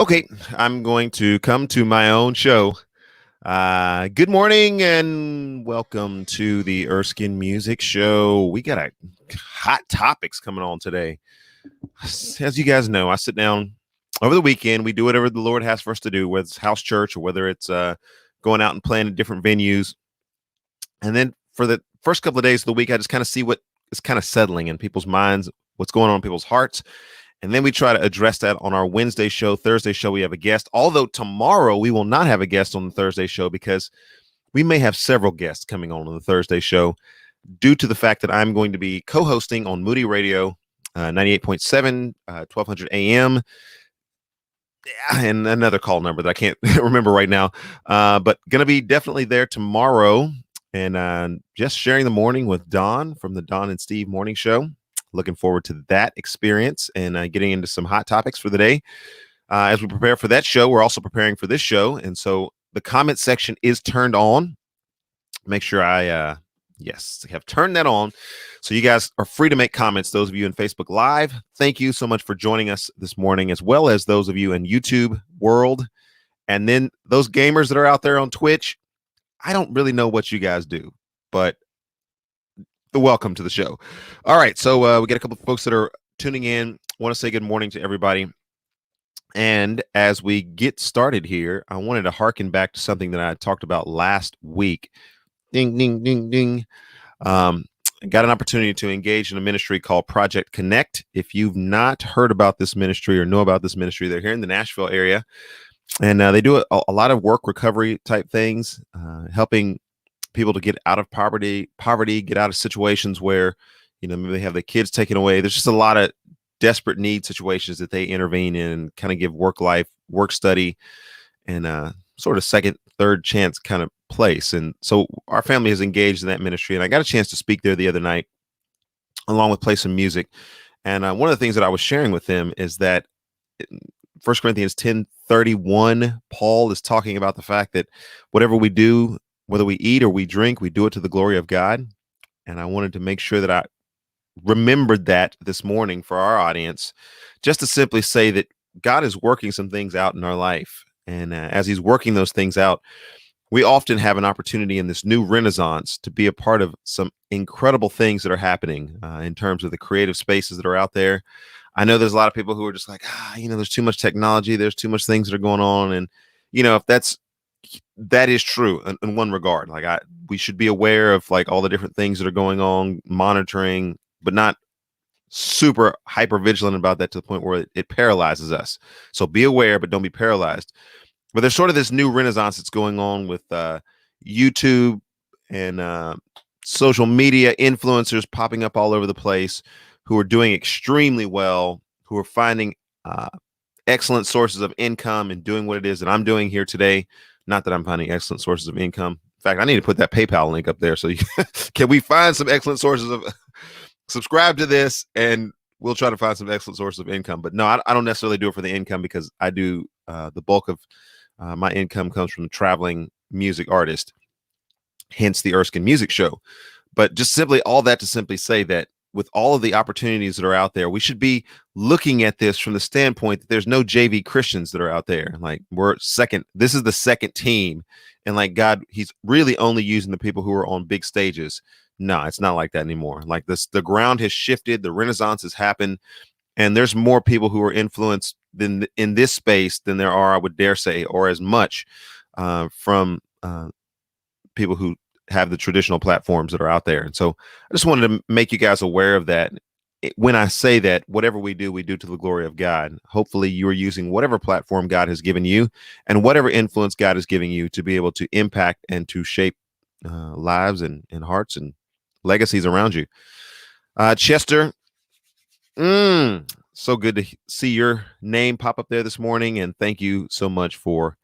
Okay, I'm going to come to my own show. Good morning and welcome to the Erskin Music Show. We got a hot topics coming on today. As you guys know, I sit down over the weekend. We do whatever the Lord has for us to do, whether it's house church or whether it's going out and playing in different venues. And then for the first couple of days of the week, I just kind of see what is kind of settling in people's minds, what's going on in people's hearts. And then we try to address that on our Wednesday show. Thursday show, we have a guest. Although tomorrow we will not have a guest on the Thursday show because we may have several guests coming on the Thursday show due to the fact that I'm going to be co-hosting on Moody Radio, 98.7, 1200 AM, and another call number that I can't remember right now. But going to be definitely there tomorrow and just sharing the morning with Don from the Don and Steve Morning Show. Looking forward to that experience and getting into some hot topics for the day. As we prepare for that show, we're also preparing for this show. And so the comment section is turned on. Make sure I, have turned that on. So you guys are free to make comments. Those of you in Facebook Live, thank you so much for joining us this morning, as well as those of you in YouTube world. And then those gamers that are out there on Twitch, I don't really know what you guys do, but welcome to the show. All right, so we got a couple of folks that are tuning in. Want to say good morning to everybody. And as we get started here, I wanted to harken back to something that I talked about last week. Ding, ding, ding, ding. Got an opportunity to engage in a ministry called Project Connect. If you've not heard about this ministry or know about this ministry, they're here in the Nashville area. And they do a lot of work recovery type things, helping people to get out of poverty, get out of situations where, maybe they have the kids taken away. There's just a lot of desperate need situations that they intervene in and kind of give work study, and sort of second, third chance kind of place. And so our family is engaged in that ministry. And I got a chance to speak there the other night, along with play some music. And one of the things that I was sharing with them is that 1 Corinthians 10:31, Paul is talking about the fact that whatever we do, whether we eat or we drink, we do it to the glory of God. And I wanted to make sure that I remembered that this morning for our audience, just to simply say that God is working some things out in our life. And as he's working those things out, we often have an opportunity in this new renaissance to be a part of some incredible things that are happening in terms of the creative spaces that are out there. I know there's a lot of people who are just like, there's too much technology. There's too much things that are going on. And, if that is true in one regard. We should be aware of all the different things that are going on, monitoring, but not super hyper vigilant about that to the point where it paralyzes us. So be aware, but don't be paralyzed. But there's sort of this new renaissance that's going on with YouTube and social media influencers popping up all over the place who are doing extremely well, who are finding excellent sources of income and doing what it is that I'm doing here today. Not that I'm finding excellent sources of income. In fact, I need to put that PayPal link up there. So can we find some excellent sources of subscribe to this and we'll try to find some excellent sources of income. But no, I don't necessarily do it for the income, because I do the bulk of my income comes from traveling music artist, hence the Erskin Music Show. But just simply all that to simply say that with all of the opportunities that are out there, we should be looking at this from the standpoint that there's no JV Christians that are out there. This is the second team. And God, he's really only using the people who are on big stages. No, it's not like that anymore. The ground has shifted, the Renaissance has happened, and there's more people who are influenced in this space than there are, I would dare say, or as much from people who have the traditional platforms that are out there. And so I just wanted to make you guys aware of that. When I say that, whatever we do to the glory of God. Hopefully you are using whatever platform God has given you and whatever influence God is giving you to be able to impact and to shape lives and hearts and legacies around you. Chester, so good to see your name pop up there this morning. And thank you so much for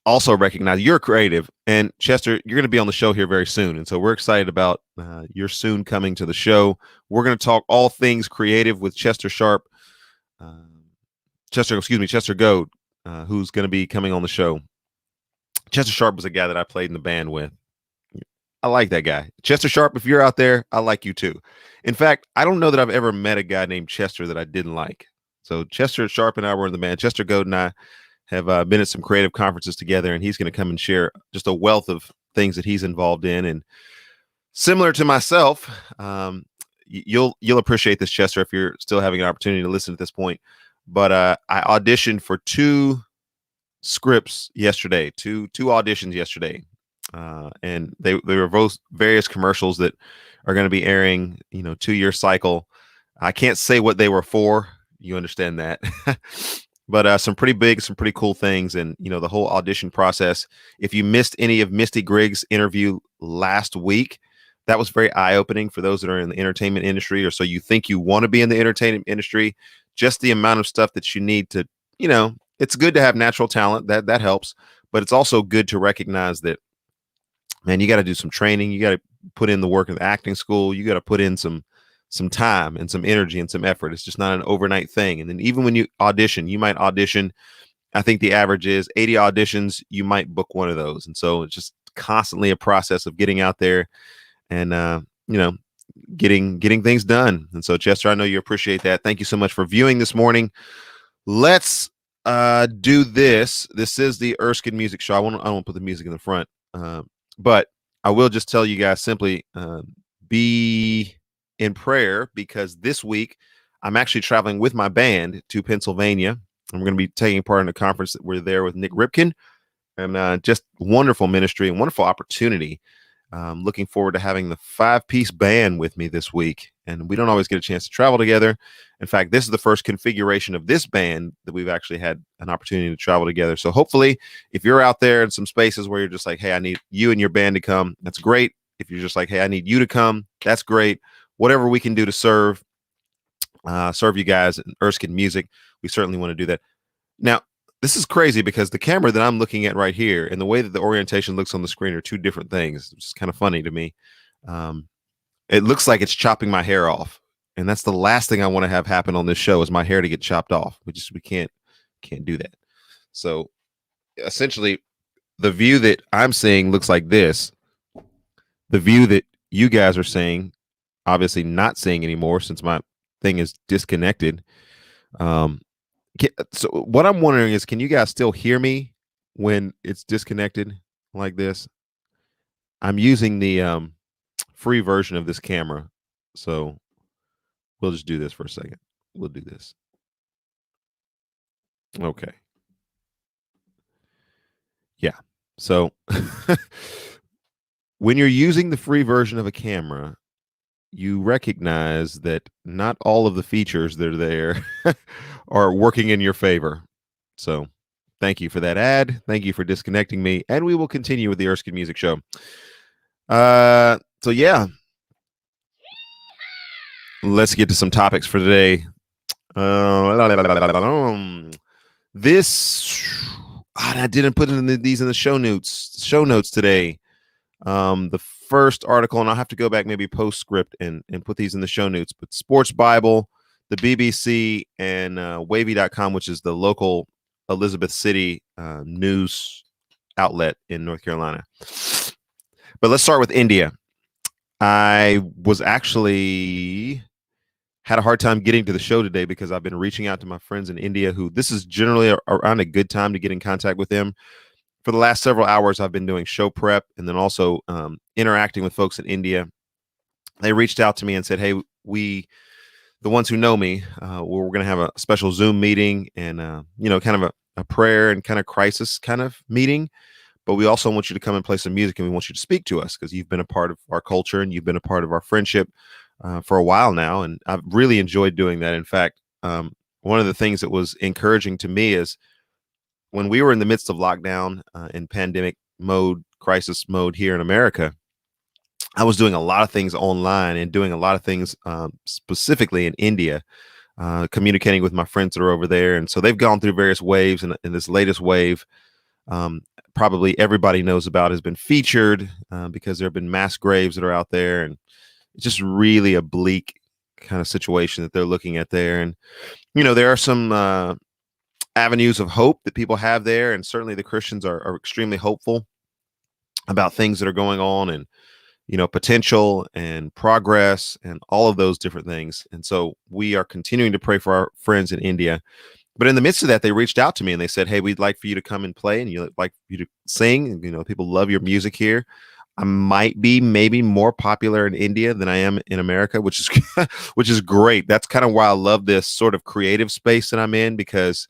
also recognize you're creative. And Chester, you're going to be on the show here very soon. And so we're excited about your soon coming to the show. We're going to talk all things creative with Chester Goad, who's going to be coming on the show. Chester Sharp was a guy that I played in the band with. I like that guy. Chester Sharp, if you're out there, I like you too. In fact, I don't know that I've ever met a guy named Chester that I didn't like. So Chester Sharp and I were in the band. Chester Goad and I have been at some creative conferences together, and he's going to come and share just a wealth of things that he's involved in. And similar to myself, you'll appreciate this, Chester, if you're still having an opportunity to listen at this point. But I auditioned for two scripts yesterday, two auditions yesterday, and they were both various commercials that are going to be airing, 2-year cycle. I can't say what they were for. You understand that. But some pretty big, some pretty cool things. And, the whole audition process, if you missed any of Misty Griggs' interview last week, that was very eye-opening for those that are in the entertainment industry, or so you think you want to be in the entertainment industry. Just the amount of stuff that you need to, it's good to have natural talent. That helps. But it's also good to recognize that, man, you got to do some training. You got to put in the work of the acting school. You got to put in some time and some energy and some effort. It's just not an overnight thing. And then even when you audition, you might audition. I think the average is 80 auditions. You might book one of those. And so it's just constantly a process of getting out there and, getting things done. And so, Chester, I know you appreciate that. Thank you so much for viewing this morning. Let's do this. This is the Erskin Music Show. I won't put the music in the front, but I will just tell you guys simply be in prayer, because this week I'm actually traveling with my band to Pennsylvania. I'm going to be taking part in a conference that we're there with Nick Ripken, and just wonderful ministry and wonderful opportunity. Looking forward to having the 5-piece band with me this week. And we don't always get a chance to travel together. In fact, this is the first configuration of this band that we've actually had an opportunity to travel together. So hopefully, if you're out there in some spaces where you're just like, hey, I need you and your band to come, that's great. If you're just like, hey, I need you to come, that's great. Whatever we can do to serve you guys in Erskin music, we certainly want to do that. Now, this is crazy because the camera that I'm looking at right here and the way that the orientation looks on the screen are two different things. It's kind of funny to me. It looks like it's chopping my hair off, and that's the last thing I want to have happen on this show is my hair to get chopped off. We can't do that. So essentially, the view that I'm seeing looks like this. The view that you guys are seeing, obviously not seeing anymore since my thing is disconnected. So what I'm wondering is, can you guys still hear me when it's disconnected like this? I'm using the free version of this camera, so we'll just do this for a second. We'll do this. Okay. Yeah. So when you're using the free version of a camera, you recognize that not all of the features that are there are working in your favor. So thank you for that ad. Thank you for disconnecting me. And we will continue with the Erskin Music Show. So yeah, let's get to some topics for today. I didn't put these in the show notes today. The first article, and I'll have to go back maybe postscript and put these in the show notes, but Sports Bible, the BBC, and wavy.com, which is the local Elizabeth City news outlet in North Carolina. But let's start with India. I was actually had a hard time getting to the show today because I've been reaching out to my friends in India who this is generally around a good time to get in contact with them. For the last several hours, I've been doing show prep and then also interacting with folks in India. They reached out to me and said, hey, the ones who know me, we're going to have a special Zoom meeting and, kind of a prayer and kind of crisis kind of meeting. But we also want you to come and play some music, and we want you to speak to us because you've been a part of our culture and you've been a part of our friendship for a while now. And I've really enjoyed doing that. In fact, one of the things that was encouraging to me is when we were in the midst of lockdown in pandemic mode, crisis mode here in America, I was doing a lot of things online and doing a lot of things specifically in India, communicating with my friends that are over there. And so they've gone through various waves, and this latest wave, probably everybody knows about, has been featured because there have been mass graves that are out there, and it's just really a bleak kind of situation that they're looking at there. And there are some avenues of hope that people have there, and certainly the Christians are extremely hopeful about things that are going on. And potential and progress and all of those different things. And so we are continuing to pray for our friends in India. But in the midst of that, they reached out to me and they said, "Hey, we'd like for you to come and play, and you'd like you to sing. People love your music here. I might be maybe more popular in India than I am in America, which is which is great. That's kind of why I love this sort of creative space that I'm in, because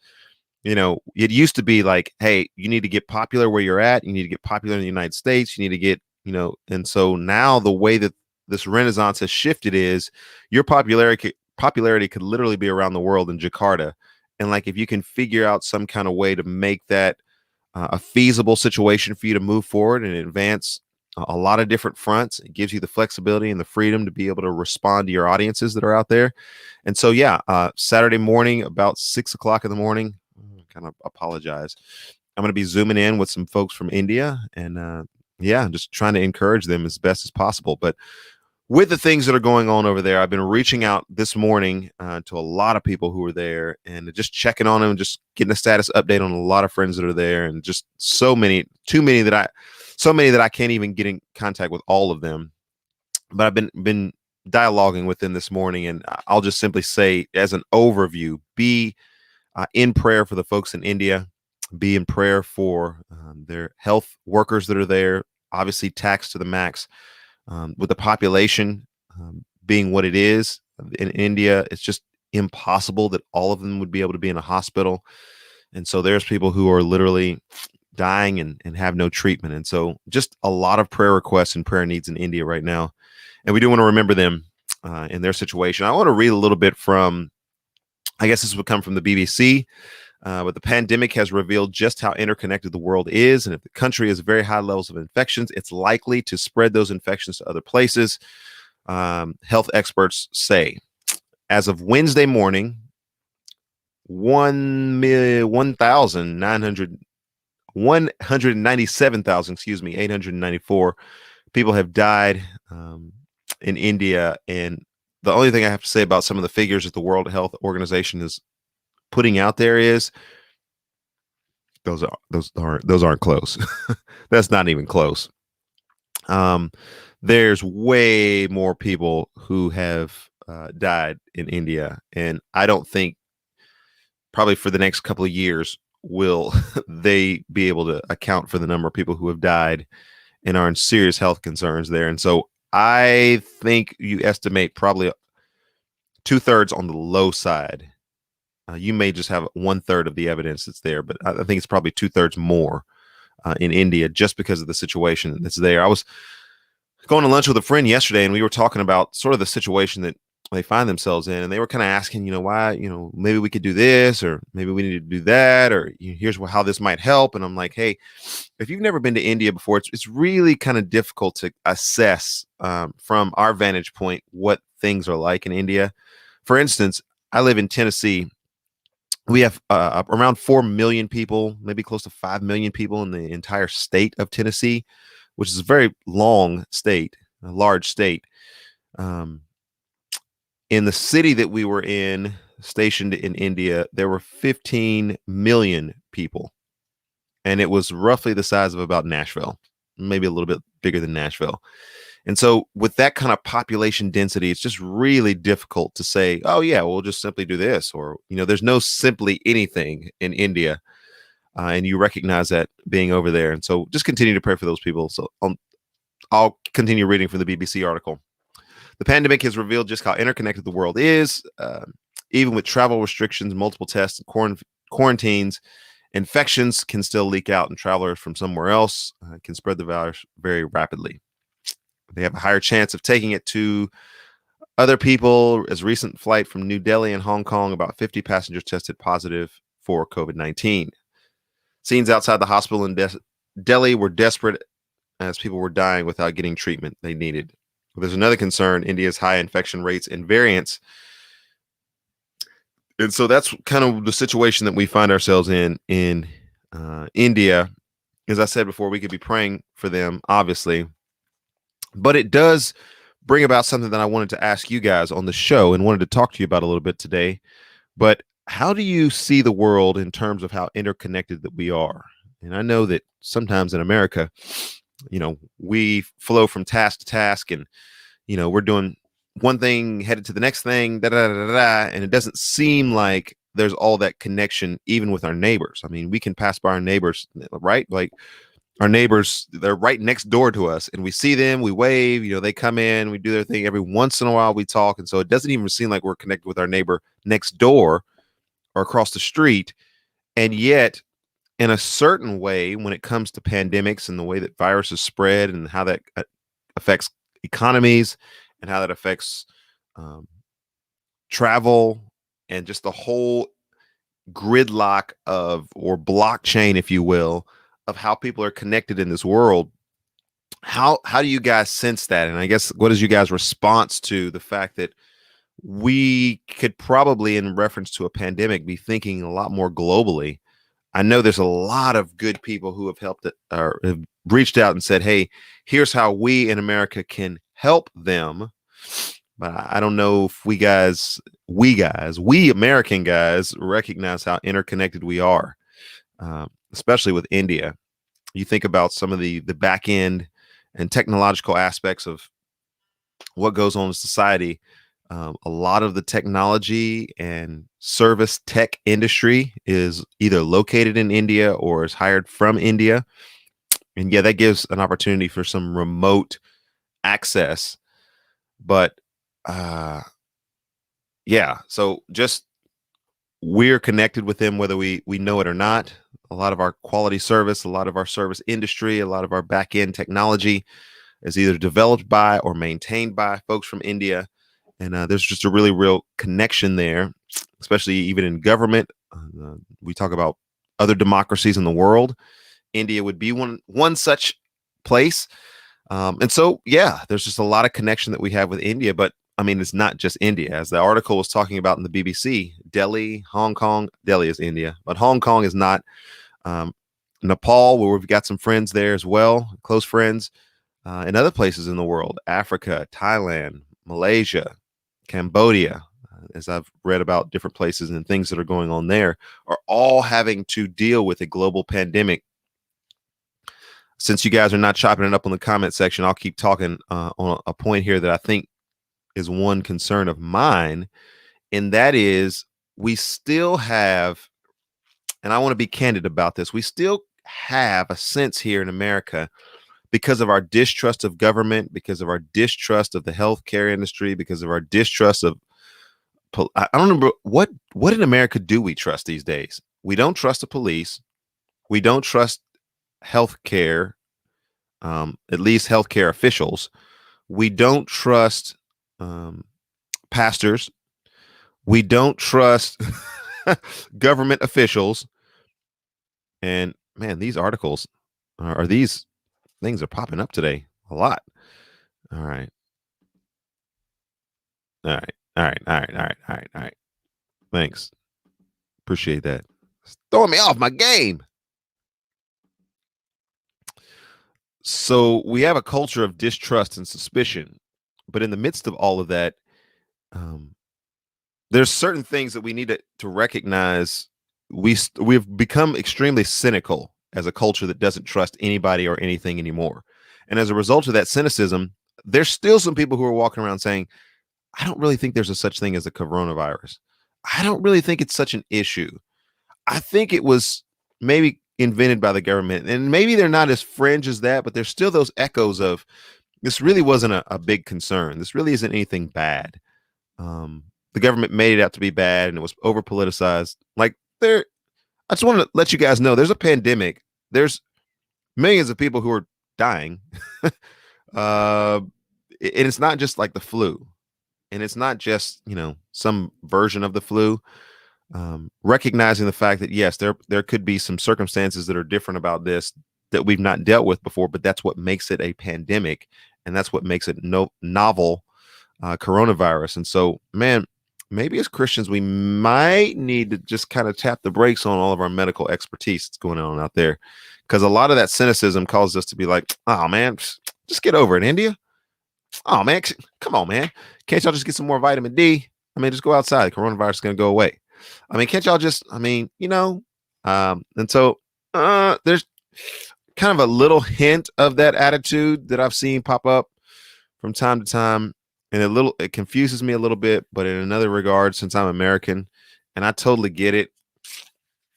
it used to be like, hey, you need to get popular where you're at. You need to get popular in the United States. You need to get, and so now the way that this renaissance has shifted is your popularity could literally be around the world in Jakarta. And like, if you can figure out some kind of way to make that a feasible situation for you to move forward and advance a lot of different fronts, it gives you the flexibility and the freedom to be able to respond to your audiences that are out there. And so, yeah, Saturday morning, about 6 o'clock in the morning, kind of apologize. I'm going to be zooming in with some folks from India, and yeah, just trying to encourage them as best as possible. But with the things that are going on over there, I've been reaching out this morning to a lot of people who are there and just checking on them, just getting a status update on a lot of friends that are there, and just so many that I can't even get in contact with all of them. But I've been dialoguing with them this morning, and I'll just simply say, as an overview, be in prayer for the folks in India, be in prayer for their health workers that are there, obviously taxed to the max. With the population being what it is in India, it's just impossible that all of them would be able to be in a hospital. And so there's people who are literally dying and have no treatment. And so just a lot of prayer requests and prayer needs in India right now. And we do want to remember them in their situation. I want to read a little bit from, I guess this would come from the BBC. But the pandemic has revealed just how interconnected the world is. And if the country has very high levels of infections, it's likely to spread those infections to other places, health experts say. As of Wednesday morning, 894 people have died in India. And the only thing I have to say about some of the figures that the World Health Organization is putting out there is those aren't close. That's not even close. There's way more people who have died in India, and I don't think probably for the next couple of years will they be able to account for the number of people who have died and are in serious health concerns there. And so I think you estimate probably 2/3 on the low side. You may just have 1/3 of the evidence that's there, but I think it's probably 2/3 more in India just because of the situation that's there. I was going to lunch with a friend yesterday, and we were talking about sort of the situation that they find themselves in, and they were kind of asking, why, maybe we could do this, or maybe we need to do that, or here's how this might help. And I'm like, hey, if you've never been to India before, it's really kind of difficult to assess from our vantage point what things are like in India. For instance, I live in Tennessee. We have around 4 million people, maybe close to 5 million people in the entire state of Tennessee, which is a very long state, a large state. In the city that we were stationed in India, there were 15 million people. And it was roughly the size of about Nashville, maybe a little bit bigger than Nashville. And so with that kind of population density, it's just really difficult to say, oh, yeah, we'll just simply do this. Or, there's no simply anything in India. And you recognize that being over there. And so just continue to pray for those people. So I'll continue reading from the BBC article. The pandemic has revealed just how interconnected the world is. Even with travel restrictions, multiple tests, and quarantines, infections can still leak out, and travelers from somewhere else can spread the virus very rapidly. They have a higher chance of taking it to other people. As recent flight from New Delhi and Hong Kong, about 50 passengers tested positive for COVID-19. Scenes outside the hospital in Delhi were desperate as people were dying without getting treatment they needed. There's another concern: India's high infection rates and variants. And so that's kind of the situation that we find ourselves in India. As I said before, we could be praying for them, obviously. But it does bring about something that I wanted to ask you guys on the show and wanted to talk to you about a little bit today. But how do you see the world in terms of how interconnected that we are? And I know that sometimes in America, we flow from task to task, and we're doing one thing headed to the next thing, da da da da, da, and it doesn't seem like there's all that connection even with our neighbors. I mean, we can pass by our neighbors, right? Like our neighbors, they're right next door to us, and we see them, we wave, they come in, we do their thing. Every once in a while we talk, and so it doesn't even seem like we're connected with our neighbor next door or across the street. And yet, in a certain way, when it comes to pandemics and the way that viruses spread and how that affects economies and how that affects um, travel and just the whole gridlock of, or blockchain, if you will, of how people are connected in this world. How do you guys sense that? And I guess, what is you guys' response to the fact that we could probably, in reference to a pandemic, be thinking a lot more globally? I know there's a lot of good people who have helped it, or have reached out and said, hey, here's how we in America can help them. But I don't know if we American guys recognize how interconnected we are, especially with India. You think about some of the back end and technological aspects of what goes on in society. A lot of the technology and service tech industry is either located in India or is hired from India. And yeah, that gives an opportunity for some remote access. But yeah, so just we're connected with them whether we know it or not. A lot of our quality service, a lot of our service industry, a lot of our back end technology is either developed by or maintained by folks from India. And there's just a really real connection there, especially even in government. We talk about other democracies in the world. India would be one such place. And so, yeah, there's just a lot of connection that we have with India. But I mean, it's not just India. As the article was talking about in the BBC, Delhi, Hong Kong, Delhi is India, but Hong Kong is not. Nepal, where we've got some friends there as well, close friends, and other places in the world, Africa, Thailand, Malaysia, Cambodia, as I've read about different places and things that are going on there, are all having to deal with a global pandemic. Since you guys are not chopping it up on the comment section, I'll keep talking on a point here that I think is one concern of mine, and that is we still have, and I want to be candid about this, we still have a sense here in America, because of our distrust of government, because of our distrust of the healthcare industry, because of our distrust of, I don't remember what in America do we trust these days? We don't trust the police. We don't trust healthcare, at least healthcare officials. We don't trust pastors. We don't trust government officials. And man, these articles are these things are popping up today a lot. All right. All right. All right. All right. All right. All right. All right. Thanks. Appreciate that. It's throwing me off my game. So we have a culture of distrust and suspicion, but in the midst of all of that, there's certain things that we need to recognize. We've become extremely cynical as a culture that doesn't trust anybody or anything anymore. And as a result of that cynicism, there's still some people who are walking around saying, I don't really think there's a such thing as a coronavirus. I don't really think it's such an issue. I think it was maybe invented by the government, and maybe they're not as fringe as that, but there's still those echoes of this really wasn't a big concern. This really isn't anything bad. The government made it out to be bad, and it was over politicized. Like I just want to let you guys know there's a pandemic. There's millions of people who are dying. And it's not just like the flu, and it's not just, some version of the flu. Recognizing the fact that yes, there could be some circumstances that are different about this that we've not dealt with before, but that's what makes it a pandemic, and that's what makes it novel coronavirus. And so, man, maybe as Christians we might need to just kind of tap the brakes on all of our medical expertise that's going on out there, because a lot of that cynicism causes us to be like, oh man, just get over it, India. Oh man, come on, man, can't y'all just get some more vitamin D? I mean, just go outside. Coronavirus is going to go away. I mean, can't y'all just, and so there's kind of a little hint of that attitude that I've seen pop up from time to time. And it confuses me a little bit, but in another regard, since I'm American and I totally get it.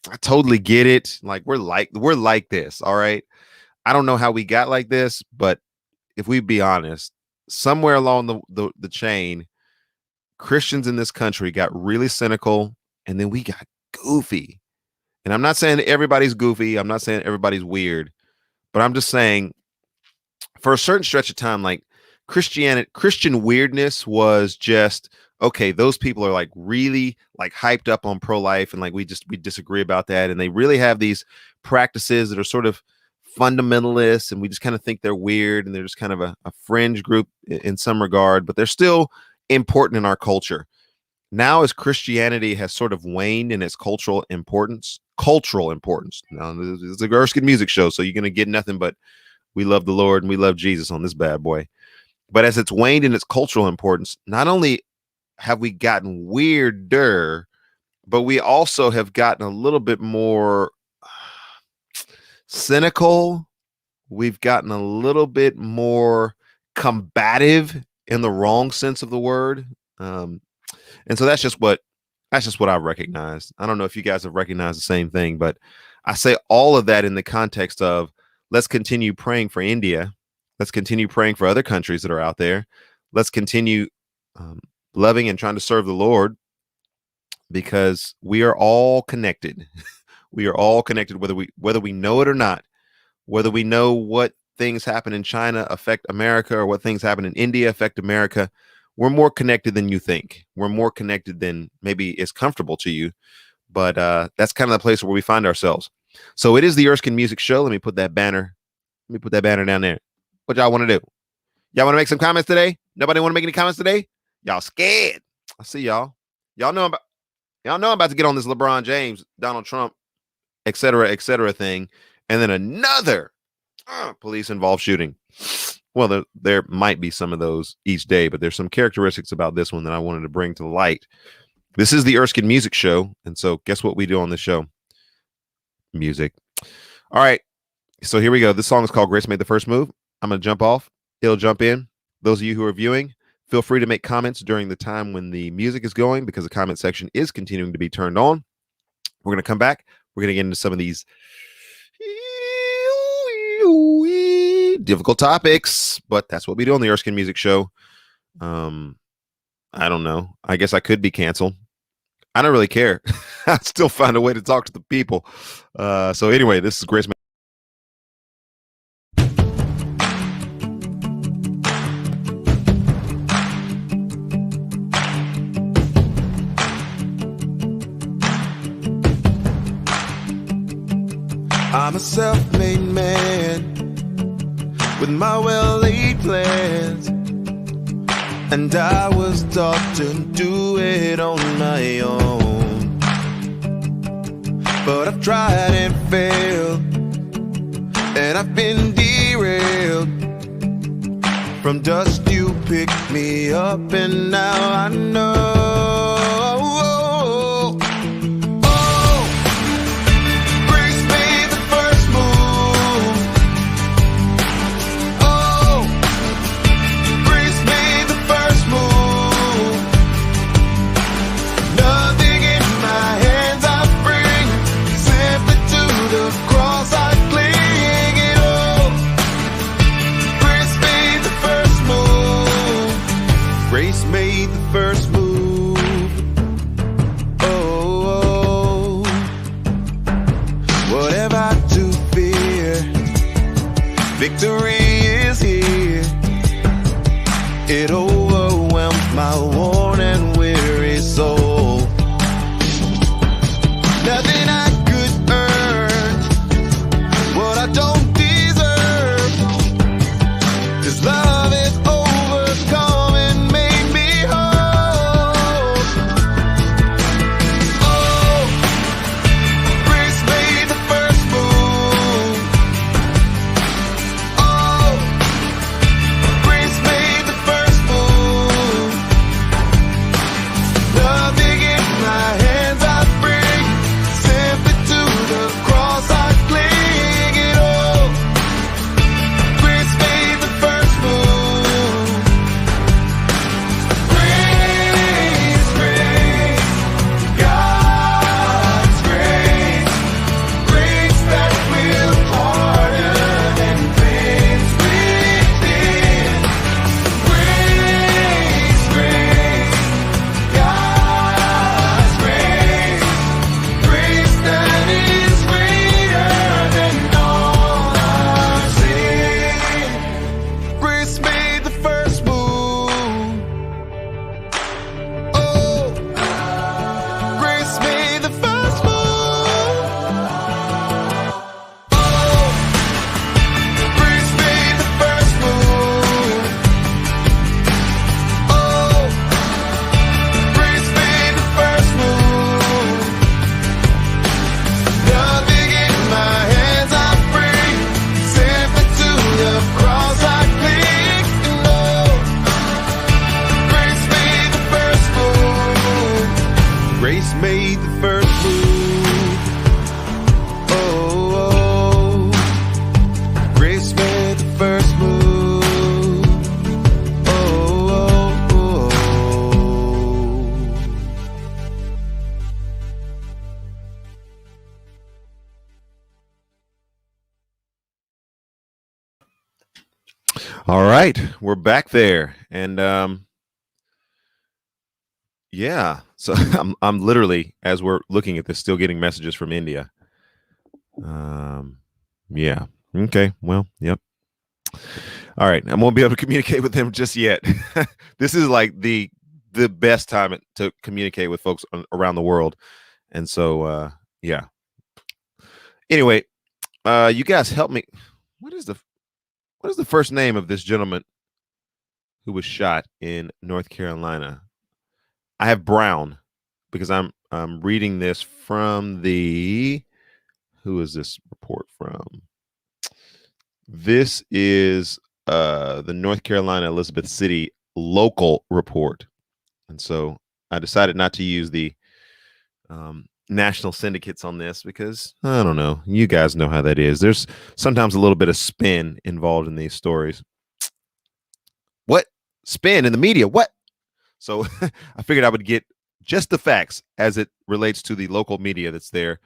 I totally get it. Like we're like this. All right. I don't know how we got like this, but if we be honest, somewhere along the chain, Christians in this country got really cynical and then we got goofy. And I'm not saying everybody's goofy. I'm not saying everybody's weird, but I'm just saying for a certain stretch of time, like Christian weirdness was just, okay, those people are like really like hyped up on pro-life and like we disagree about that. And they really have these practices that are sort of fundamentalists and we just kind of think they're weird and they're just kind of a fringe group in some regard, but they're still important in our culture. Now, as Christianity has sort of waned in its cultural importance. Now, this is the Erskin music show, so you're going to get nothing but we love the Lord and we love Jesus on this bad boy. But as it's waned in its cultural importance, not only have we gotten weirder, but we also have gotten a little bit more cynical. We've gotten a little bit more combative in the wrong sense of the word. And so that's just what I've recognized. I don't know if you guys have recognized the same thing, but I say all of that in the context of let's continue praying for India. Let's continue praying for other countries that are out there. Let's continue loving and trying to serve the Lord because we are all connected. We are all connected, whether we know it or not, whether we know what things happen in China affect America or what things happen in India affect America. We're more connected than you think. We're more connected than maybe is comfortable to you. But that's kind of the place where we find ourselves. So it is the Erskin Music Show. Let me put that banner down there. What y'all want to do? Y'all want to make some comments today? Nobody want to make any comments today? Y'all scared. I see y'all. Y'all know I'm about to get on this LeBron James, Donald Trump, et cetera thing. And then another police-involved shooting. Well, there might be some of those each day, but there's some characteristics about this one that I wanted to bring to light. This is the Erskin Music Show. And so guess what we do on this show? Music. All right. So here we go. This song is called Grace Made the First Move. I'm going to jump off. He'll jump in. Those of you who are viewing, feel free to make comments during the time when the music is going because the comment section is continuing to be turned on. We're going to come back. We're going to get into some of these difficult topics, but that's what we do on the Erskin Music Show. I don't know. I guess I could be canceled. I don't really care. I still find a way to talk to the people. So anyway, this is Grace. I'm a self-made man with my well-laid plans, and I was taught to do it on my own. But I've tried and failed, and I've been derailed. From dust you picked me up, and now I know. Victory is here. It overwhelms my worn and weary soul. Nothing I could earn, what I don't deserve. 'Cause love is overcome and made me whole. Oh, grace made the first move. Oh, All right, we're back there, and yeah. So I'm literally, as we're looking at this, still getting messages from India. Um, yeah. Okay. Well, yep. All right. I won't be able to communicate with them just yet. This is like the best time to communicate with folks around the world, and so yeah. Anyway, you guys help me. What is the what is the first name of this gentleman who was shot in North Carolina? I have Brown because I'm reading this from the who is this report from? This is the North Carolina Elizabeth City local report. And so I decided not to use the national syndicates on this because I don't know. You guys know how that is. There's sometimes a little bit of spin involved in these stories. What? Spin in the media? What? So I figured I would get just the facts as it relates to the local media that's there.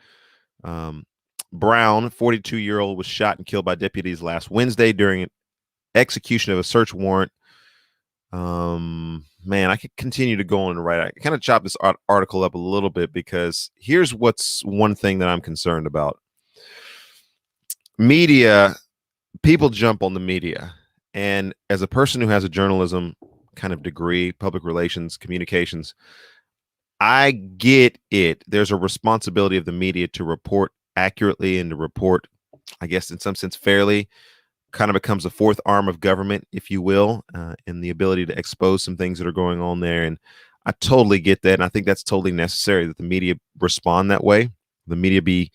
Um, Brown, 42-year-old, was shot and killed by deputies last Wednesday during an execution of a search warrant. Man, I could continue to go on and write. I kind of chop this article up a little bit because here's what's one thing that I'm concerned about. Media, people jump on the media. And as a person who has a journalism kind of degree, public relations, communications, I get it. There's a responsibility of the media to report accurately and to report, I guess, in some sense, fairly. Kind of becomes a fourth arm of government, if you will, in the ability to expose some things that are going on there. And I totally get that. And I think that's totally necessary that the media respond that way, the media be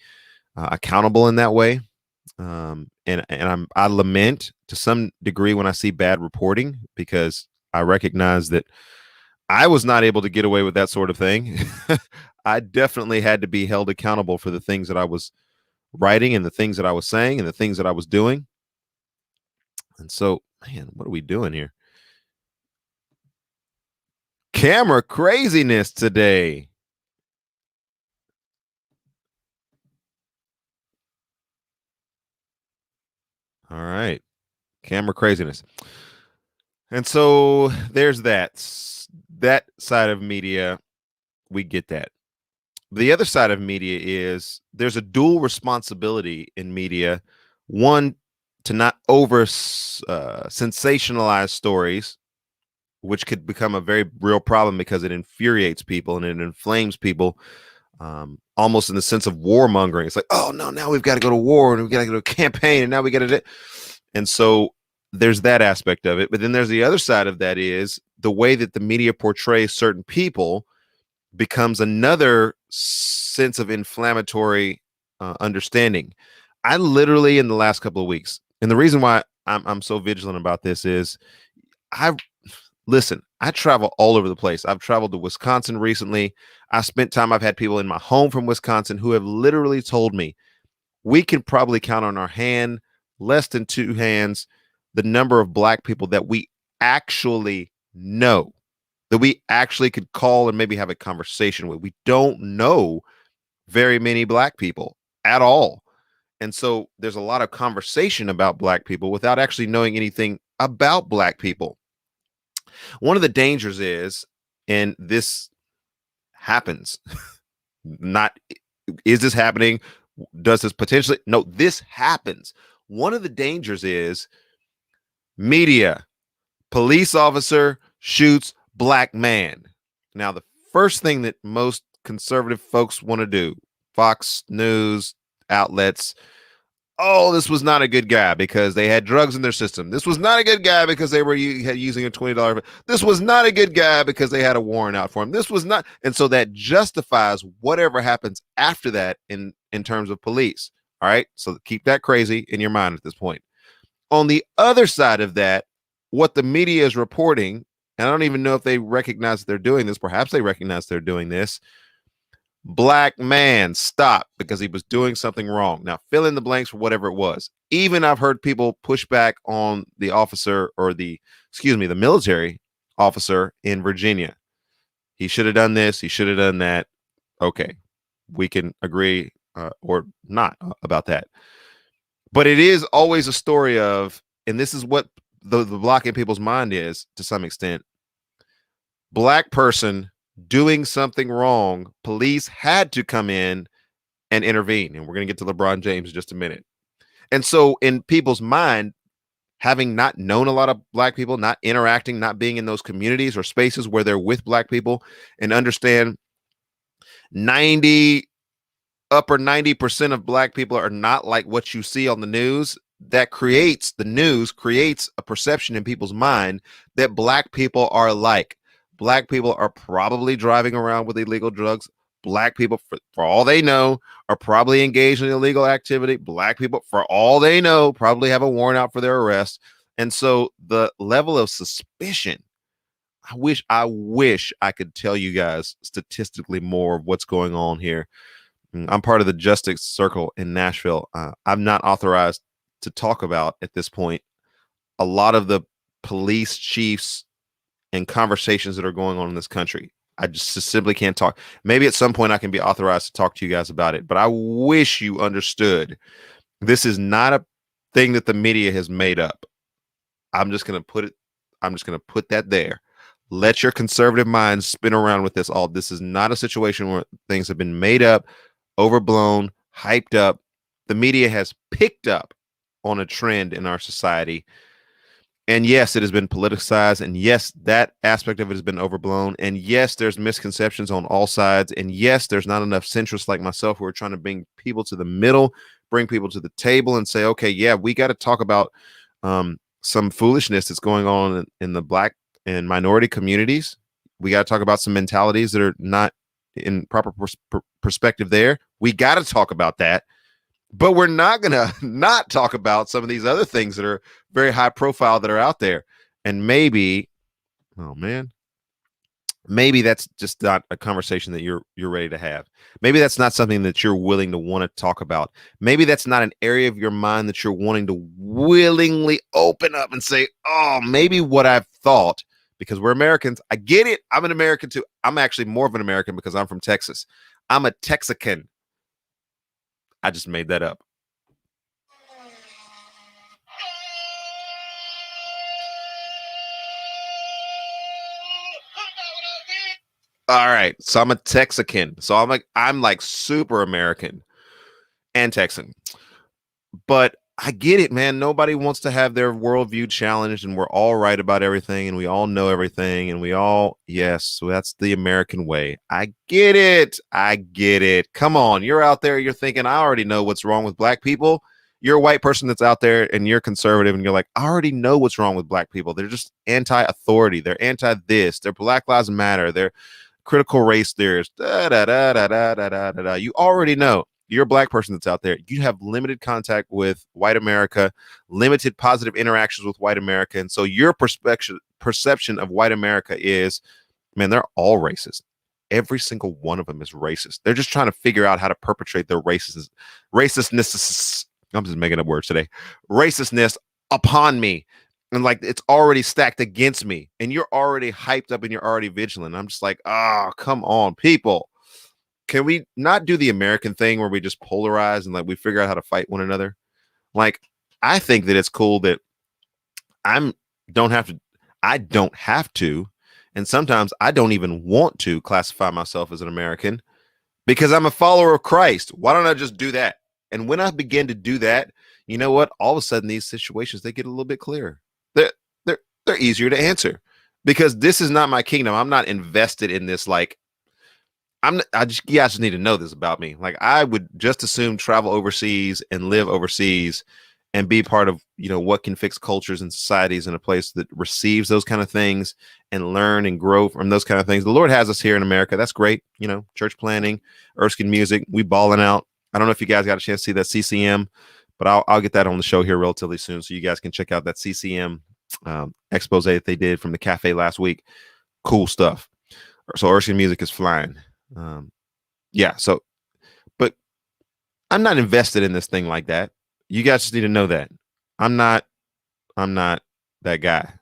accountable in that way. I lament to some degree when I see bad reporting because I recognize that I was not able to get away with that sort of thing. I definitely had to be held accountable for the things that I was writing and the things that I was saying and the things that I was doing. And so, man, what are we doing here? Camera craziness today. All right. Camera craziness. And so there's that side of media. We get that. The other side of media is there's a dual responsibility in media. One, to not over sensationalize stories, which could become a very real problem because it infuriates people and it inflames people, almost in the sense of warmongering. It's like, oh no, now we've got to go to war and we've got to go to a campaign and now we got to. And so there's that aspect of it. But then there's the other side of that is the way that the media portrays certain people becomes another sense of inflammatory understanding. I literally, in the last couple of weeks, and the reason why I'm so vigilant about this is I travel all over the place. I've traveled to Wisconsin recently. I've had people in my home from Wisconsin who have literally told me we can probably count on our hand, less than two hands, the number of Black people that we actually know, that we actually could call and maybe have a conversation with. We don't know very many Black people at all. And so there's a lot of conversation about Black people without actually knowing anything about Black people. One of the dangers is, and this happens, not is this happening? Does this potentially? No, this happens. One of the dangers is media, police officer shoots Black man. Now, the first thing that most conservative folks want to do, Fox News outlets, oh, this was not a good guy because they had drugs in their system. This was not a good guy because they were using a $20. This was not a good guy because they had a warrant out for him. This was not. And so that justifies whatever happens after that in terms of police. All right. So keep that crazy in your mind at this point. On the other side of that, what the media is reporting, and I don't even know if they recognize they're doing this. Perhaps they recognize they're doing this. Black man stopped because he was doing something wrong. Now, fill in the blanks for whatever it was. Even I've heard people push back on the officer or the military officer in Virginia. He should have done this. He should have done that. Okay. We can agree or not about that. But it is always a story of, and this is what the block in people's mind is, to some extent, black person doing something wrong, police had to come in and intervene. And we're going to get to LeBron James in just a minute. And so in people's mind, having not known a lot of black people, not interacting, not being in those communities or spaces where they're with black people, and understand 90 upper 90% of black people are not like what you see on the news. That creates, the news creates a perception in people's mind that black people are like. Black people are probably driving around with illegal drugs. Black people, for all they know, are probably engaged in illegal activity. Black people, for all they know, probably have a warrant out for their arrest. And so the level of suspicion, I wish I could tell you guys statistically more of what's going on here. I'm part of the Justice Circle in Nashville. I'm not authorized to talk about at this point a lot of the police chiefs and conversations that are going on in this country. I just simply can't talk. Maybe at some point I can be authorized to talk to you guys about it, but I wish you understood this is not a thing that the media has made up. I'm just going to put it, I'm just going to put that there. Let your conservative mind spin around with this all. This is not a situation where things have been made up, overblown, hyped up. The media has picked up on a trend in our society. And yes, it has been politicized. And yes, that aspect of it has been overblown. And yes, there's misconceptions on all sides. And yes, there's not enough centrists like myself who are trying to bring people to the middle, bring people to the table and say, okay, yeah, we got to talk about some foolishness that's going on in the black and minority communities. We got to talk about some mentalities that are not in proper perspective there. We got to talk about that. But we're not going to not talk about some of these other things that are very high profile that are out there. And maybe, oh man, maybe that's just not a conversation that you're ready to have. Maybe that's not something that you're willing to want to talk about. Maybe that's not an area of your mind that you're wanting to willingly open up and say, oh, maybe what I've thought, because we're Americans. I get it. I'm an American too. I'm actually more of an American because I'm from Texas. I'm a Texican. I just made that up. All right. So I'm a Texican. So I'm like super American and Texan. But I get it, man. Nobody wants to have their worldview challenged, and we're all right about everything, and we all know everything, and we all, yes, so that's the American way. I get it. I get it. Come on. You're out there, you're thinking, I already know what's wrong with black people. You're a white person that's out there and you're conservative, and you're like, I already know what's wrong with black people. They're just anti-authority. They're anti-this. They're Black Lives Matter. They're critical race theorists. Da, da, da, da, da, da, da, da. You already know. You're a black person that's out there. You have limited contact with white America, limited positive interactions with white America. And so your perception of white America is, man, they're all racist. Every single one of them is racist. They're just trying to figure out how to perpetrate their racistness. I'm just making up words today. Racistness upon me. And like, it's already stacked against me. And you're already hyped up and you're already vigilant. I'm just like, oh, come on, people. Can we not do the American thing where we just polarize and like we figure out how to fight one another? Like, I think that it's cool that I don't have to, and sometimes I don't even want to classify myself as an American because I'm a follower of Christ. Why don't I just do that? And when I begin to do that, you know what? All of a sudden, these situations, they get a little bit clearer. They're easier to answer because this is not my kingdom. I'm not invested in this like, you guys just need to know this about me. Like, I would just assume travel overseas and live overseas and be part of, what can fix cultures and societies in a place that receives those kind of things and learn and grow from those kind of things. The Lord has us here in America. That's great. Church planning, Erskin music, we balling out. I don't know if you guys got a chance to see that CCM, but I'll get that on the show here relatively soon. So you guys can check out that CCM expose that they did from the cafe last week. Cool stuff. So Erskin music is flying. But I'm not invested in this thing like that. You guys just need to know that I'm not that guy.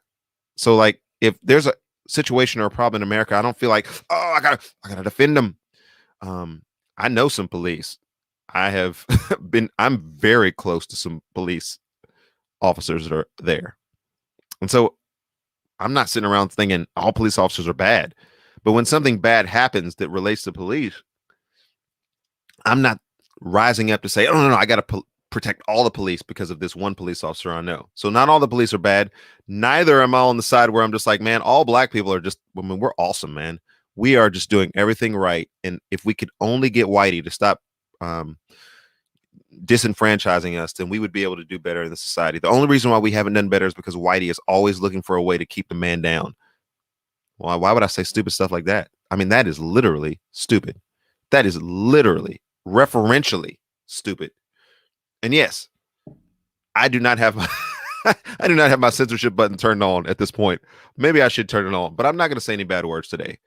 So like, if there's a situation or a problem in America, I don't feel like, oh, I gotta defend them. I know some police. I'm very close to some police officers that are there. And so I'm not sitting around thinking all police officers are bad. But when something bad happens that relates to police, I'm not rising up to say, oh, no, I got to protect all the police because of this one police officer I know. So not all the police are bad. Neither am I on the side where I'm just like, man, all black people are just, I mean, we're awesome, man. We are just doing everything right. And if we could only get Whitey to stop disenfranchising us, then we would be able to do better in the society. The only reason why we haven't done better is because Whitey is always looking for a way to keep the man down. Why would I say stupid stuff like that? I mean, that is literally stupid. That is literally referentially stupid. And yes, I do not have my I do not have my censorship button turned on at this point. Maybe I should turn it on, but I'm not going to say any bad words today.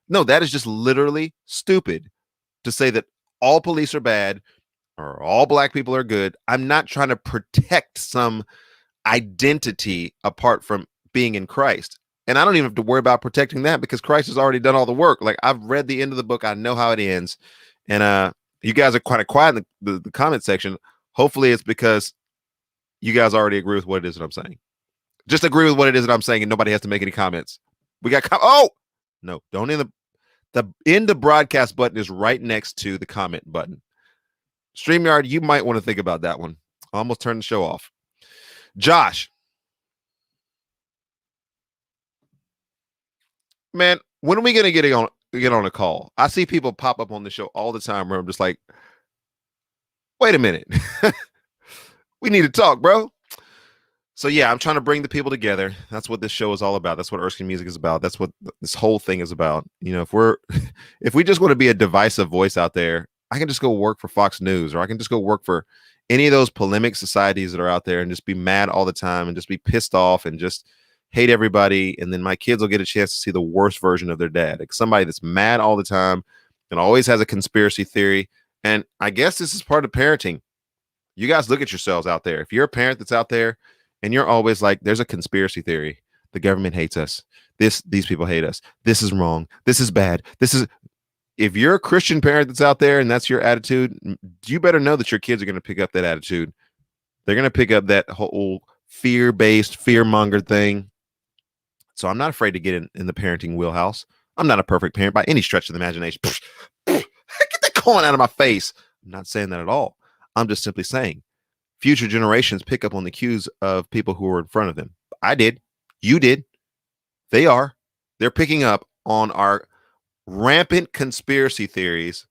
No, that is just literally stupid to say that all police are bad or all black people are good. I'm not trying to protect some identity apart from being in Christ. And I don't even have to worry about protecting that because Christ has already done all the work. Like, I've read the end of the book. I know how it ends. And you guys are quite quiet in the comment section. Hopefully it's because you guys already agree with what it is that I'm saying. Just agree with what it is that I'm saying and nobody has to make any comments. We got oh no, don't end the end the broadcast button is right next to the comment button. StreamYard, you might want to think about that one. I almost turned the show off. Josh. Man, when are we gonna get on a call? I see people pop up on the show all the time where I'm just like, wait a minute. We need to talk, bro. So yeah, I'm trying to bring the people together. That's what this show is all about. That's what Erskin Music is about. That's what this whole thing is about. You know, if we just want to be a divisive voice out there, I can just go work for Fox News, or I can just go work for any of those polemic societies that are out there and just be mad all the time and just be pissed off and just hate everybody. And then my kids will get a chance to see the worst version of their dad. Like somebody that's mad all the time and always has a conspiracy theory. And I guess this is part of parenting. You guys look at yourselves out there. If you're a parent that's out there and you're always like, there's a conspiracy theory. The government hates us. These people hate us. This is wrong. This is bad. If you're a Christian parent that's out there and that's your attitude, you better know that your kids are going to pick up that attitude. They're going to pick up that whole fear-based, fear-monger thing. So I'm not afraid to get in the parenting wheelhouse. I'm not a perfect parent by any stretch of the imagination. Get that corn out of my face. I'm not saying that at all. I'm just simply saying future generations pick up on the cues of people who are in front of them. I did. You did. They are. They're picking up on our rampant conspiracy theories,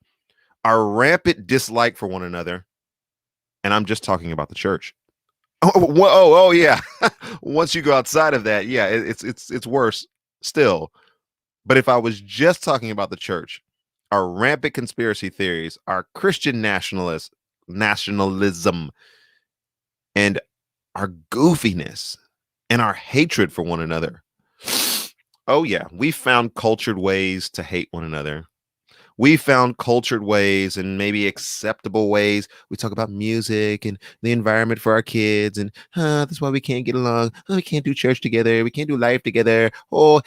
our rampant dislike for one another. And I'm just talking about the church. Oh yeah. Once you go outside of that, yeah, it's worse still. But if I was just talking about the church, our rampant conspiracy theories, our Christian nationalism, and our goofiness and our hatred for one another. Oh yeah, we found cultured ways to hate one another. We found cultured ways and maybe acceptable ways. We talk about music and the environment for our kids, and that's why we can't get along. Oh, we can't do church together. We can't do life together. Oh.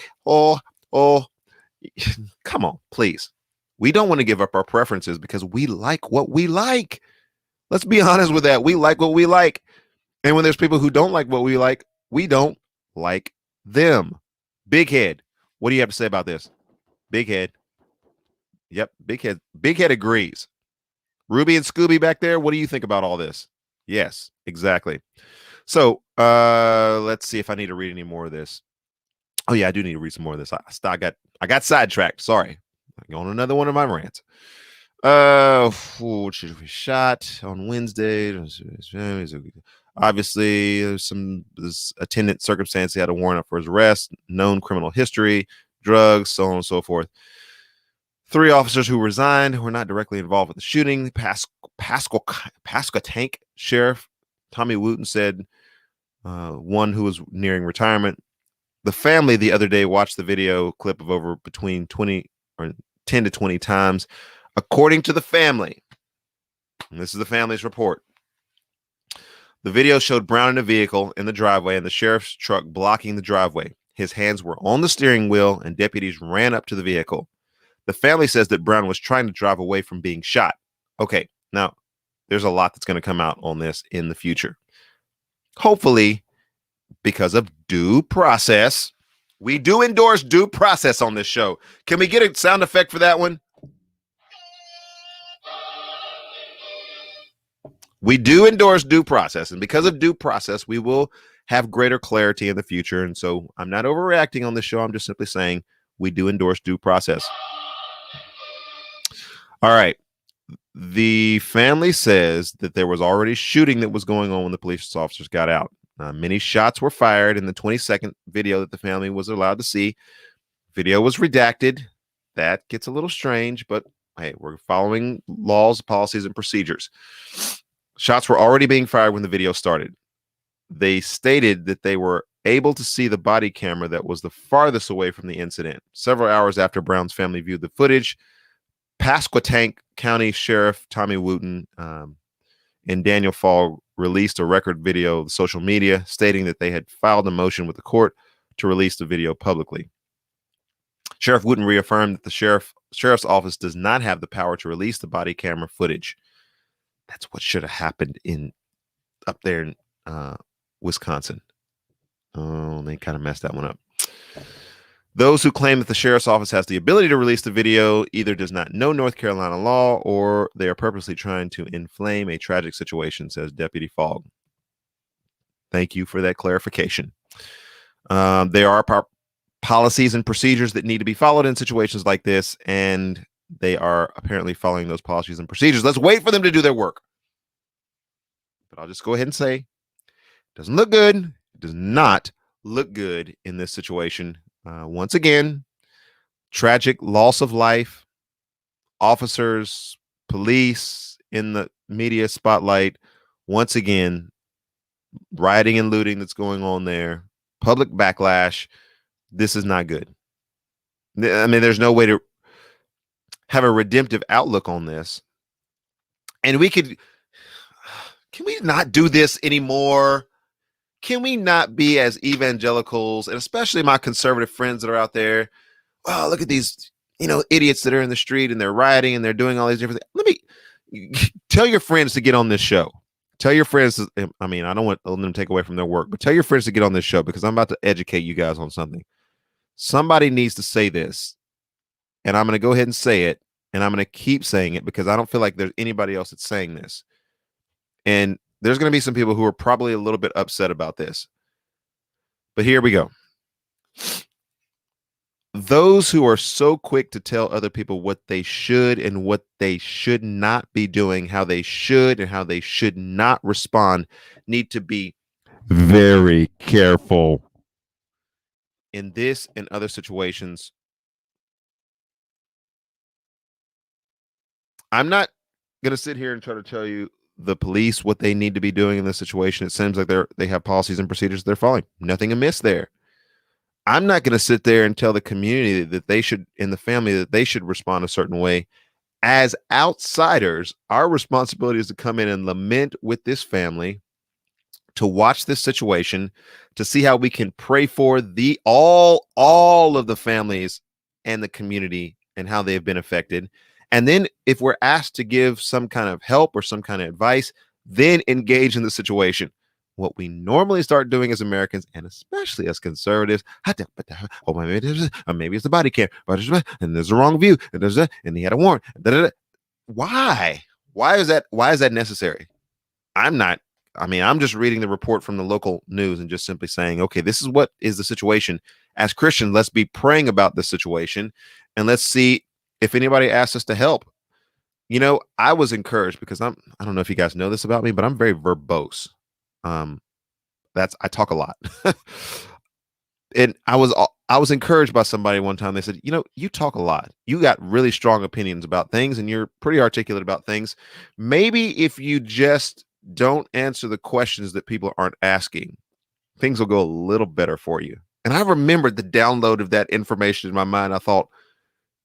Come on, please. We don't want to give up our preferences because we like what we like. Let's be honest with that. We like what we like. And when there's people who don't like what we don't like them. Big Head, what do you have to say about this? Big Head. Yep, Big Head. Big Head agrees. Ruby and Scooby back there, what do you think about all this? Yes, exactly. So let's see if I need to read any more of this. Oh yeah, I do need to read some more of this. I got sidetracked. Sorry. I'm on another one of my rants. Should we shot on Wednesday? Obviously, there's attendant circumstance. He had a warrant up for his arrest, known criminal history, drugs, so on and so forth. 3 officers who resigned were not directly involved with the shooting. Pasquotank Sheriff Tommy Wooten said, one who was nearing retirement. The family the other day watched the video clip of over between 20 or 10 to 20 times. According to the family, and this is the family's report, the video showed Brown in a vehicle in the driveway and the sheriff's truck blocking the driveway. His hands were on the steering wheel and deputies ran up to the vehicle. The family says that Brown was trying to drive away from being shot. Okay, now there's a lot that's going to come out on this in the future. Hopefully, because of due process. We do endorse due process on this show. Can we get a sound effect for that one? We do endorse due process, and because of due process, we will have greater clarity in the future. And so I'm not overreacting on this show. I'm just simply saying we do endorse due process. All right. The family says that there was already shooting that was going on when the police officers got out. Many shots were fired in the 20-second video that the family was allowed to see. Video was redacted. That gets a little strange, but hey, we're following laws, policies, and procedures. Shots were already being fired when the video started. They stated that they were able to see the body camera that was the farthest away from the incident. Several hours after Brown's family viewed the footage, Pasquotank County Sheriff Tommy Wooten and Daniel Fall released a record video of social media stating that they had filed a motion with the court to release the video publicly. Sheriff Wooten reaffirmed that the sheriff's office does not have the power to release the body camera footage. That's what should have happened up there in Wisconsin. Oh, they kind of messed that one up. Those who claim that the sheriff's office has the ability to release the video either does not know North Carolina law or they are purposely trying to inflame a tragic situation, says Deputy Fogg. Thank you for that clarification. There are policies and procedures that need to be followed in situations like this, and they are apparently following those policies and procedures. Let's wait for them to do their work. But I'll just go ahead and say, it doesn't look good. It does not look good in this situation. Once again, tragic loss of life, officers, police in the media spotlight. Once again, rioting and looting that's going on there, public backlash. This is not good. I mean, there's no way to have a redemptive outlook on this. And can we not do this anymore? Can we not be as evangelicals, and especially my conservative friends that are out there? Oh, look at these, idiots that are in the street and they're rioting and they're doing all these different things. Let me tell your friends to get on this show. Tell your friends. I don't want them to take away from their work, but tell your friends to get on this show because I'm about to educate you guys on something. Somebody needs to say this, and I'm going to go ahead and say it, and I'm going to keep saying it because I don't feel like there's anybody else that's saying this. And there's going to be some people who are probably a little bit upset about this. But here we go. Those who are so quick to tell other people what they should and what they should not be doing, how they should and how they should not respond, need to be very careful in this and other situations. I'm not going to sit here and try to tell you the police what they need to be doing in this situation. It seems like they have policies and procedures they're following. Nothing amiss there. I'm not going to sit there and tell the community that they should, in the family, that they should respond a certain way. As outsiders, our responsibility is to come in and lament with this family, to watch this situation, to see how we can pray for all of the families and the community and how they have been affected. And then if we're asked to give some kind of help or some kind of advice, then engage in the situation. What we normally start doing as Americans, and especially as conservatives, maybe it's the body cam, and there's a wrong view, and he had a warrant. Why? Why is that necessary? I'm just reading the report from the local news and just simply saying, okay, this is what is the situation. As Christians, let's be praying about this situation, and let's see if anybody asks us to help. I was encouraged because I don't know if you guys know this about me, but I'm very verbose. I talk a lot. And I was encouraged by somebody one time. They said, you talk a lot. You got really strong opinions about things and you're pretty articulate about things. Maybe if you just don't answer the questions that people aren't asking, things will go a little better for you. And I remembered the download of that information in my mind. I thought,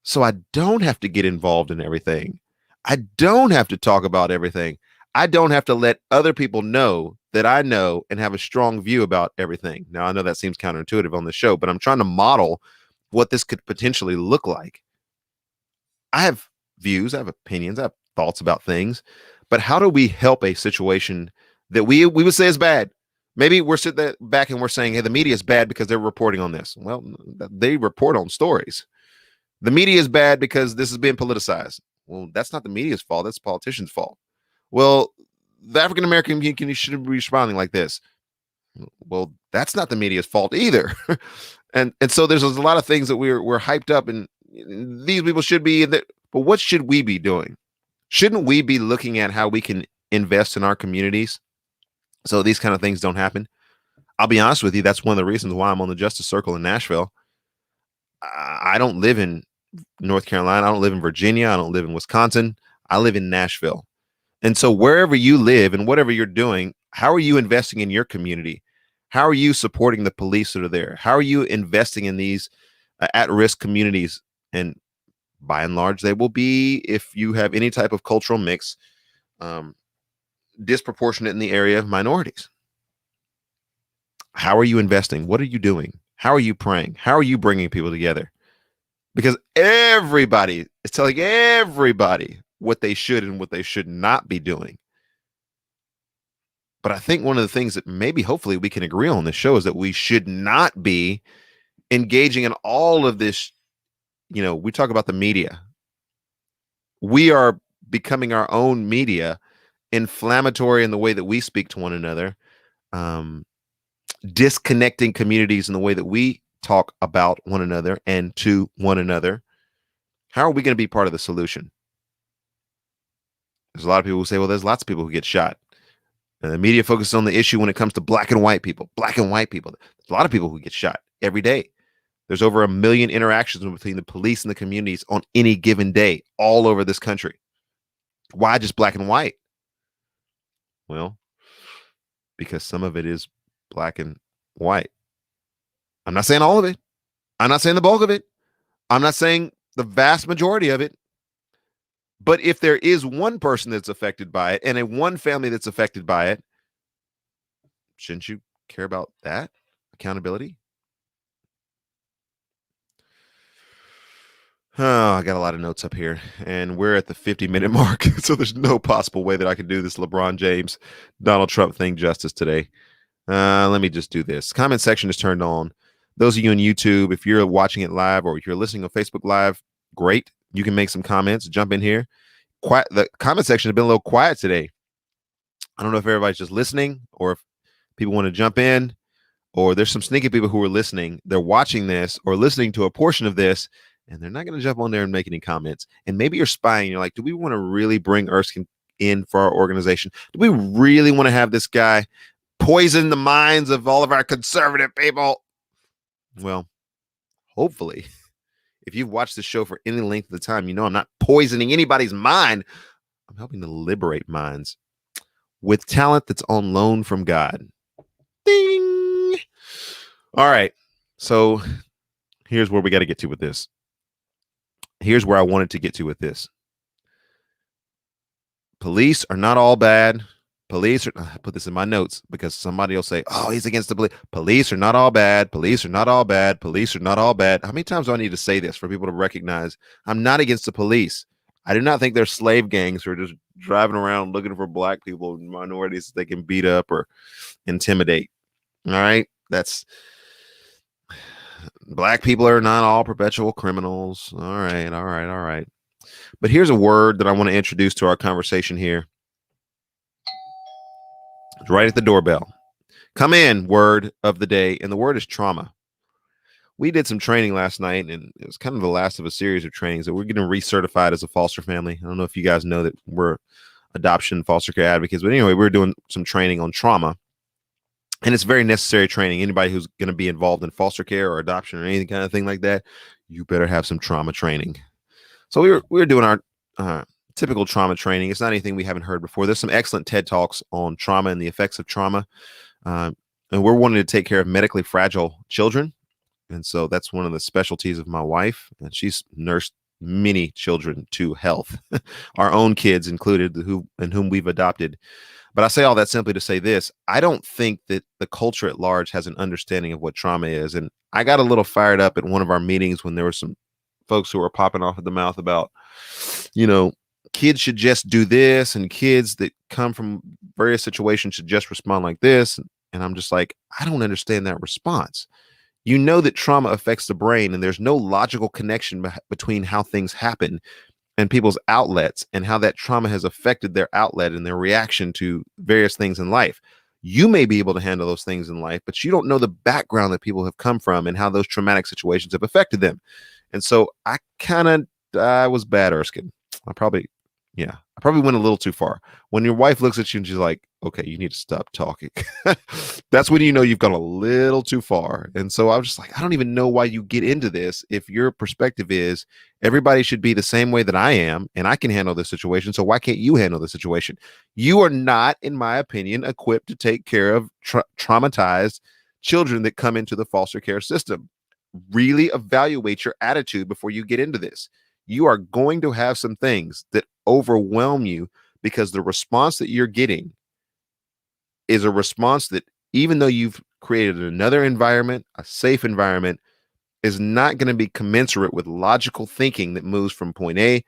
so I don't have to get involved in everything. I don't have to talk about everything. I don't have to let other people know that I know and have a strong view about everything. Now, I know that seems counterintuitive on the show, but I'm trying to model what this could potentially look like. I have views, I have opinions, I have thoughts about things, but how do we help a situation that we would say is bad? Maybe we're sitting back and we're saying, hey, the media is bad because they're reporting on this. Well, they report on stories. The media is bad because this is being politicized. Well, that's not the media's fault. That's the politicians' fault. Well, the African American community shouldn't be responding like this. Well, that's not the media's fault either. and so there's a lot of things that we're hyped up, and these people should be in there. But what should we be doing? Shouldn't we be looking at how we can invest in our communities so these kind of things don't happen? I'll be honest with you. That's one of the reasons why I'm on the Justice Circle in Nashville. I don't live in North Carolina. I don't live in Virginia. I don't live in Wisconsin. I live in Nashville. And so wherever you live and whatever you're doing, how are you investing in your community? How are you supporting the police that are there? How are you investing in these at-risk communities? And by and large, they will be, if you have any type of cultural mix, disproportionate in the area of minorities. How are you investing? What are you doing? How are you praying? How are you bringing people together? Because everybody is telling everybody what they should and what they should not be doing. But I think one of the things that maybe hopefully we can agree on this show is that we should not be engaging in all of this. We talk about the media. We are becoming our own media, inflammatory in the way that we speak to one another, disconnecting communities in the way that we talk about one another and to one another. How are we going to be part of the solution? There's a lot of people who say, well, there's lots of people who get shot. And the media focuses on the issue when it comes to black and white people. There's a lot of people who get shot every day. There's over 1 million interactions between the police and the communities on any given day all over this country. Why just black and white? Well, because some of it is black and white. I'm not saying all of it. I'm not saying the bulk of it. I'm not saying the vast majority of it. But if there is one person that's affected by it and one family that's affected by it, shouldn't you care about that accountability? Oh, I got a lot of notes up here, and we're at the 50-minute mark, so there's no possible way that I can do this LeBron James, Donald Trump thing justice today. Let me just do this. Comment section is turned on. Those of you on YouTube, if you're watching it live or if you're listening on Facebook Live, great. You can make some comments. Jump in here. The comment section has been a little quiet today. I don't know if everybody's just listening or if people want to jump in, or there's some sneaky people who are listening. They're watching this or listening to a portion of this, and they're not going to jump on there and make any comments. And maybe you're spying. You're like, do we want to really bring Erskin in for our organization? Do we really want to have this guy poison the minds of all of our conservative people? Well, hopefully, if you've watched the show for any length of the time, you know I'm not poisoning anybody's mind. I'm helping to liberate minds with talent that's on loan from God. Ding! All right. So here's where we got to get to with this. Here's where I wanted to get to with this. Police are not all bad. I put this in my notes because somebody will say, oh, he's against the police. Police are not all bad. Police are not all bad. Police are not all bad. How many times do I need to say this for people to recognize I'm not against the police? I do not think they're slave gangs who are just driving around looking for black people and minorities they can beat up or intimidate. All right. Black people are not all perpetual criminals. All right. But here's a word that I want to introduce to our conversation here. It's right at the doorbell. Come in, word of the day. And the word is trauma. We did some training last night, and it was kind of the last of a series of trainings that we're getting recertified as a foster family. I don't know if you guys know that we're adoption foster care advocates, but anyway, we're doing some training on trauma. And it's very necessary training. Anybody who's going to be involved in foster care or adoption or anything kind of thing like that, you better have some trauma training. So we were doing our typical trauma training. It's not anything we haven't heard before. There's some excellent TED Talks on trauma and the effects of trauma. And we're wanting to take care of medically fragile children. And so that's one of the specialties of my wife. And she's nursed many children to health, our own kids included, whom we've adopted. But I say all that simply to say this. I don't think that the culture at large has an understanding of what trauma is. And I got a little fired up at one of our meetings when there were some folks who were popping off at the mouth about, kids should just do this, and kids that come from various situations should just respond like this. And I'm just like, I don't understand that response. You know that trauma affects the brain, and there's no logical connection between how things happen and people's outlets and how that trauma has affected their outlet and their reaction to various things in life. You may be able to handle those things in life, but you don't know the background that people have come from and how those traumatic situations have affected them. And so I was bad, Erskine. I probably, yeah, I probably went a little too far. When your wife looks at you and she's like, okay, you need to stop talking. That's when you know you've gone a little too far. And so I was just like, I don't even know why you get into this if your perspective is everybody should be the same way that I am and I can handle this situation. So why can't you handle the situation? You are not, in my opinion, equipped to take care of traumatized children that come into the foster care system. Really evaluate your attitude before you get into this. You are going to have some things that overwhelm you because the response that you're getting is a response that, even though you've created another environment, a safe environment, is not going to be commensurate with logical thinking that moves from point A,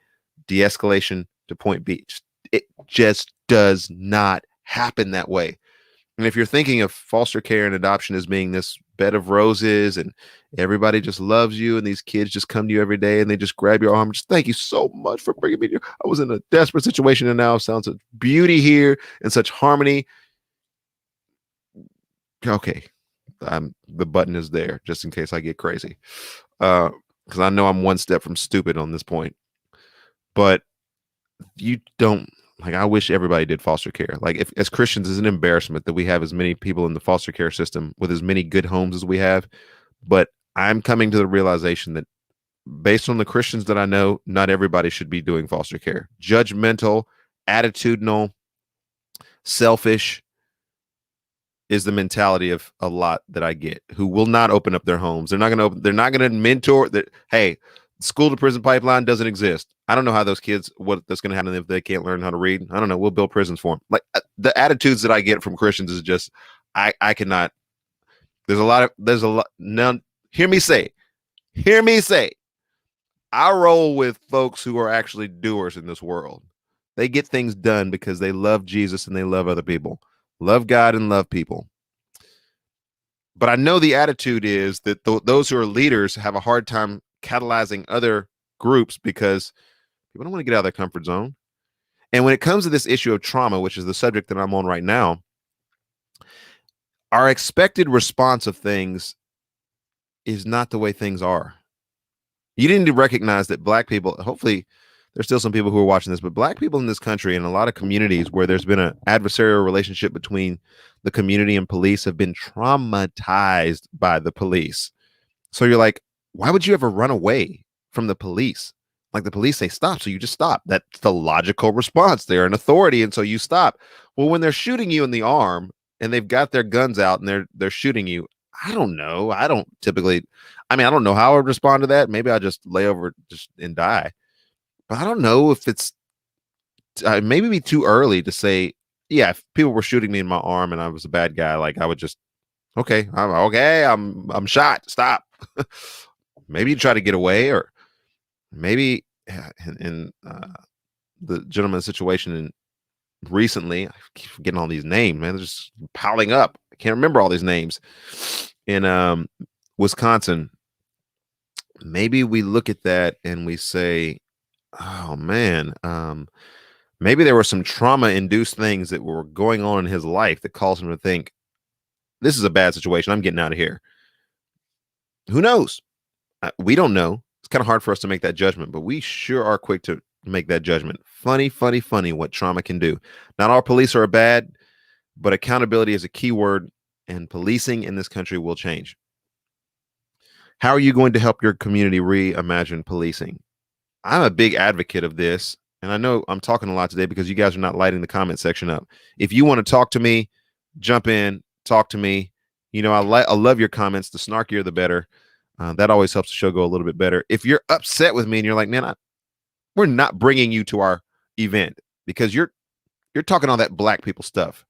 de-escalation, to point B. It just does not happen that way. And if you're thinking of foster care and adoption as being this bed of roses and everybody just loves you and these kids just come to you every day and they just grab your arm, just thank you so much for bringing me here. I was in a desperate situation and now sounds of beauty here and such harmony. Okay, the button is there just in case I get crazy, because I know I'm one step from stupid on this point. But you don't, like, I wish everybody did foster care. Like, if as Christians, it's an embarrassment that we have as many people in the foster care system with as many good homes as we have. But I'm coming to the realization that based on the Christians that I know, not everybody should be doing foster care. Judgmental, attitudinal, selfish is the mentality of a lot that I get, who will not open up their homes. They're not going to open. They're not going to mentor that. Hey, school to prison pipeline doesn't exist. I don't know how those kids, what that's going to happen if they can't learn how to read. I don't know. We'll build prisons for them. Like, the attitudes that I get from Christians is just, I cannot. There's a lot. None. Hear me say, I roll with folks who are actually doers in this world. They get things done because they love Jesus and they love other people, love God and love people. But I know the attitude is that those who are leaders have a hard time catalyzing other groups because people don't want to get out of their comfort zone. And when it comes to this issue of trauma, which is the subject that I'm on right now, our expected response of things is not the way things are. You need to recognize that Black people, hopefully there's still some people who are watching this, but Black people in this country and a lot of communities where there's been an adversarial relationship between the community and police have been traumatized by the police. So you're like, why would you ever run away from the police? Like, the police say stop, so you just stop. That's the logical response. They're an authority, and so you stop. Well, when they're shooting you in the arm and they've got their guns out and they're shooting you, I don't know. I don't typically, I don't know how I would respond to that. Maybe I just lay over just and die. But I don't know if it's maybe be too early to say, yeah, if people were shooting me in my arm and I was a bad guy, like, I would just, okay, I'm shot. Stop. Maybe you try to get away, or maybe in the gentleman's situation in recently, I keep forgetting all these names, man. They're just piling up. I can't remember all these names. In Wisconsin, maybe we look at that and we say, oh man, maybe there were some trauma-induced things that were going on in his life that caused him to think, this is a bad situation. I'm getting out of here. Who knows? We don't know. It's kind of hard for us to make that judgment, but we sure are quick to make that judgment. Funny what trauma can do. Not all police are bad, but accountability is a key word, and policing in this country will change. How are you going to help your community reimagine policing? I'm a big advocate of this, and I know I'm talking a lot today because you guys are not lighting the comment section up. If you want to talk to me, jump in, talk to me. You know, I love your comments. The snarkier, the better. That always helps the show go a little bit better. If you're upset with me and you're like, man, we're not bringing you to our event because you're talking all that Black people stuff.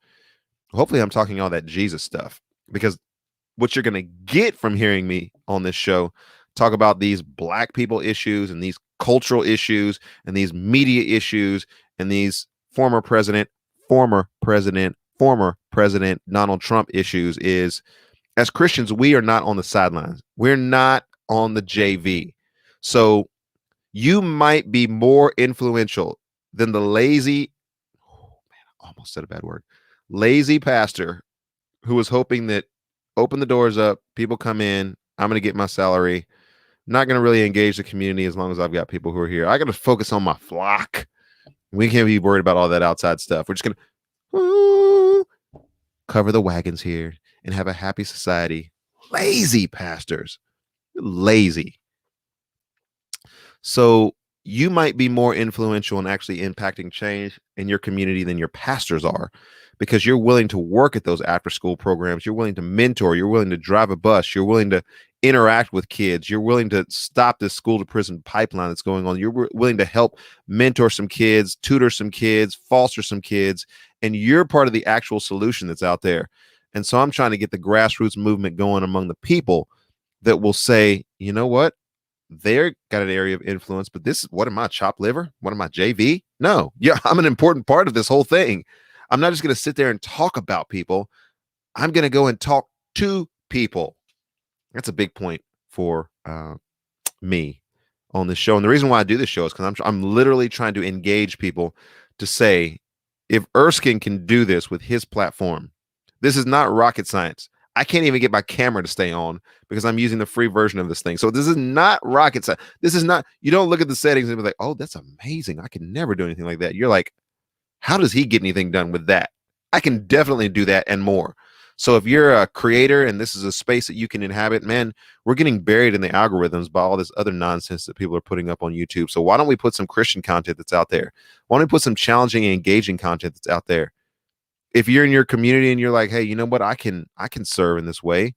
Hopefully I'm talking all that Jesus stuff, because what you're going to get from hearing me on this show talk about these Black people issues and these cultural issues and these media issues and these former president former President Donald Trump issues is, as Christians, we are not on the sidelines. We're not on the JV. So you might be more influential than the lazy, oh man, I almost said a bad word, lazy pastor who was hoping that open the doors up, people come in, I'm going to get my salary, not going to really engage the community as long as I've got people who are here. I got to focus on my flock. We can't be worried about all that outside stuff. We're just going to cover the wagons here and have a happy society. Lazy pastors, lazy. So you might be more influential in actually impacting change in your community than your pastors are, because you're willing to work at those after school programs. You're willing to mentor. You're willing to drive a bus. You're willing to interact with kids. You're willing to stop this school to prison pipeline that's going on. You're willing to help mentor some kids, tutor some kids, foster some kids, and you're part of the actual solution that's out there. And so I'm trying to get the grassroots movement going among the people that will say, you know what? They're got an area of influence, but this is, what am I, chopped liver? What am I, JV? No, yeah, I'm an important part of this whole thing. I'm not just going to sit there and talk about people. I'm going to go and talk to people. That's a big point for me on this show. And the reason why I do this show is because I'm literally trying to engage people to say, if Erskin can do this with his platform, this is not rocket science. I can't even get my camera to stay on because I'm using the free version of this thing. So this is not rocket science. This is not, you don't look at the settings and be like, oh, that's amazing. I can never do anything like that. You're like, how does he get anything done with that? I can definitely do that and more. So if you're a creator and this is a space that you can inhabit, man, we're getting buried in the algorithms by all this other nonsense that people are putting up on YouTube. So why don't we put some Christian content that's out there? Why don't we put some challenging and engaging content that's out there? If you're in your community and you're like, hey, you know what, I can serve in this way.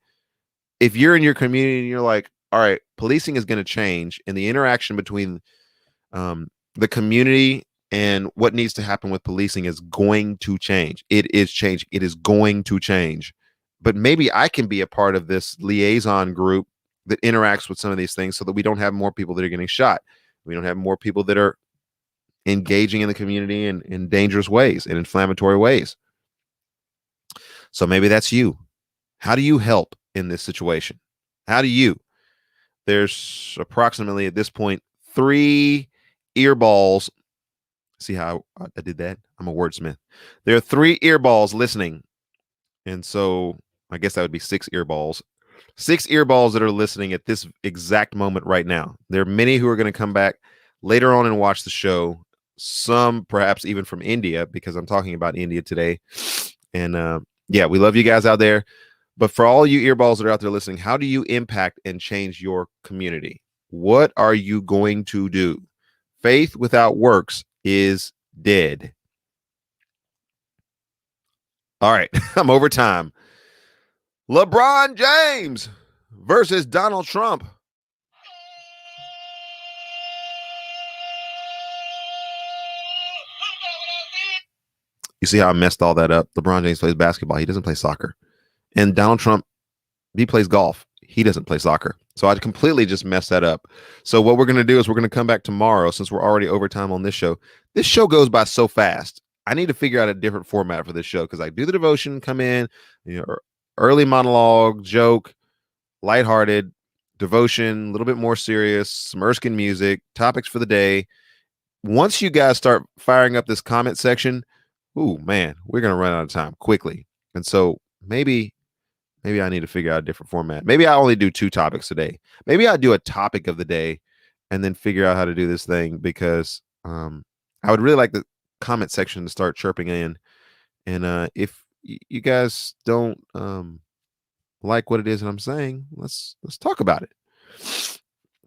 If you're in your community and you're like, all right, policing is going to change, and the interaction between the community and what needs to happen with policing is going to change. It is changing. It is going to change. But maybe I can be a part of this liaison group that interacts with some of these things so that we don't have more people that are getting shot. We don't have more people that are engaging in the community in dangerous ways, in inflammatory ways. So maybe that's you. How do you help in this situation? How do you? There's approximately at this point 3 earballs. See how I did that? I'm a wordsmith. There are 3 earballs listening. And so I guess that would be 6 earballs. 6 earballs that are listening at this exact moment right now. There are many who are going to come back later on and watch the show. Some perhaps even from India, because I'm talking about India today. And yeah, we love you guys out there. But for all you earballs that are out there listening, how do you impact and change your community? What are you going to do? Faith without works is dead. All right, I'm over time. LeBron James versus Donald Trump. You see how I messed all that up? LeBron James plays basketball. He doesn't play soccer. And Donald Trump, he plays golf. He doesn't play soccer. So I completely just messed that up. So what we're going to do is we're going to come back tomorrow, since we're already over time on this show. This show goes by so fast. I need to figure out a different format for this show, because I do the devotion, come in, early monologue, joke, lighthearted, devotion, a little bit more serious, some Erskin music, topics for the day. Once you guys start firing up this comment section, ooh, man, we're going to run out of time quickly. And so maybe I need to figure out a different format. Maybe I only do 2 topics a day. Maybe I do a topic of the day and then figure out how to do this thing, because I would really like the comment section to start chirping in. And if you guys don't like what it is that I'm saying, let's talk about it.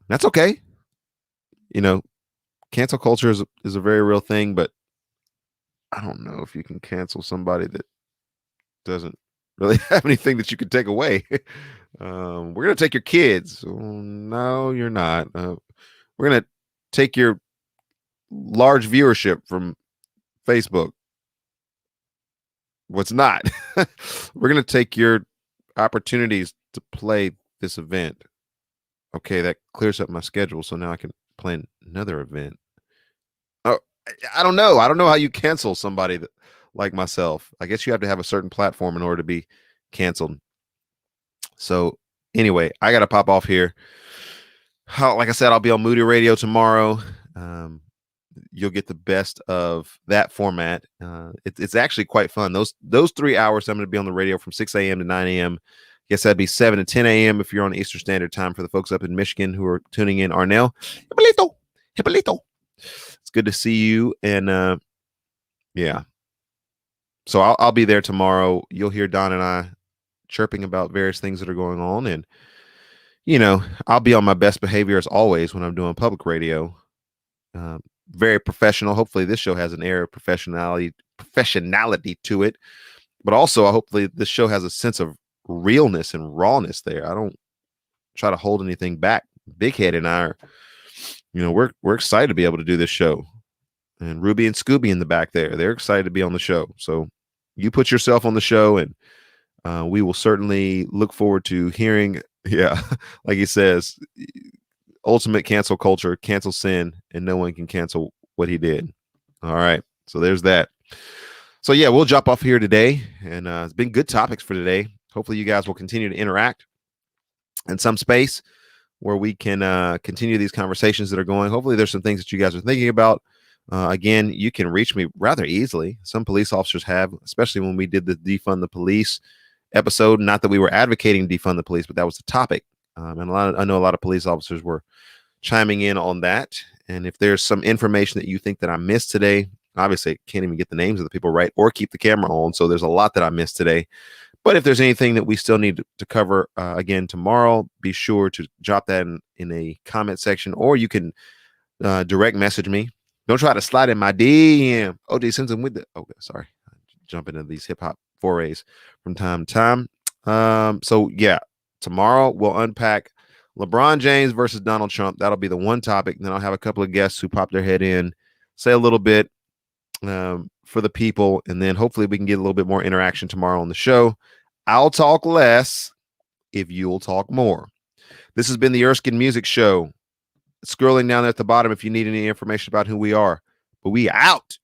That's okay. Cancel culture is a very real thing, but I don't know if you can cancel somebody that doesn't really have anything that you can take away. We're going to take your kids. Oh, no, you're not. We're going to take your large viewership from Facebook. What's not? We're going to take your opportunities to play this event. Okay, that clears up my schedule, so now I can plan another event. Oh, I don't know. I don't know how you cancel somebody like myself. I guess you have to have a certain platform in order to be canceled. So anyway, I got to pop off here. Like I said, I'll be on Moody Radio tomorrow. Um, you'll get the best of that format. It's actually quite fun. Those 3 hours I'm going to be on the radio from 6 a.m. to 9 a.m. Guess that'd be 7 to 10 a.m. if you're on Eastern Standard Time for the folks up in Michigan who are tuning in. Arnell, Hippolito, Hippolito. It's good to see you. And yeah, so I'll be there tomorrow. You'll hear Don and I chirping about various things that are going on. And, I'll be on my best behavior as always when I'm doing public radio. Very professional. Hopefully this show has an air of professionality to it, but also hopefully this show has a sense of realness and rawness there. I don't try to hold anything back. Big Head and I are, we're excited to be able to do this show. And Ruby and Scooby in the back there, they're excited to be on the show. So you put yourself on the show, and we will certainly look forward to hearing, like he says, ultimate cancel culture, cancel sin, and no one can cancel what he did. All right. So there's that. So yeah, we'll drop off here today. And it's been good topics for today. Hopefully you guys will continue to interact in some space where we can continue these conversations that are going. Hopefully there's some things that you guys are thinking about. Again, you can reach me rather easily. Some police officers have, especially when we did the defund the police episode. Not that we were advocating defund the police, but that was the topic. And I know a lot of police officers were chiming in on that. And if there's some information that you think that I missed today, obviously I can't even get the names of the people right or keep the camera on. So there's a lot that I missed today. But if there's anything that we still need to cover again tomorrow, be sure to drop that in a comment section, or you can direct message me. Don't try to slide in my DM. OJ Simpson with the. Okay, sorry. Jump into these hip hop forays from time to time. So yeah, tomorrow we'll unpack LeBron James versus Donald Trump. That'll be the one topic. And then I'll have a couple of guests who pop their head in, say a little bit for the people, and then hopefully we can get a little bit more interaction tomorrow on the show. I'll talk less if you'll talk more. This has been the Erskin Music Show. Scrolling down there at the bottom if you need any information about who we are. But we out.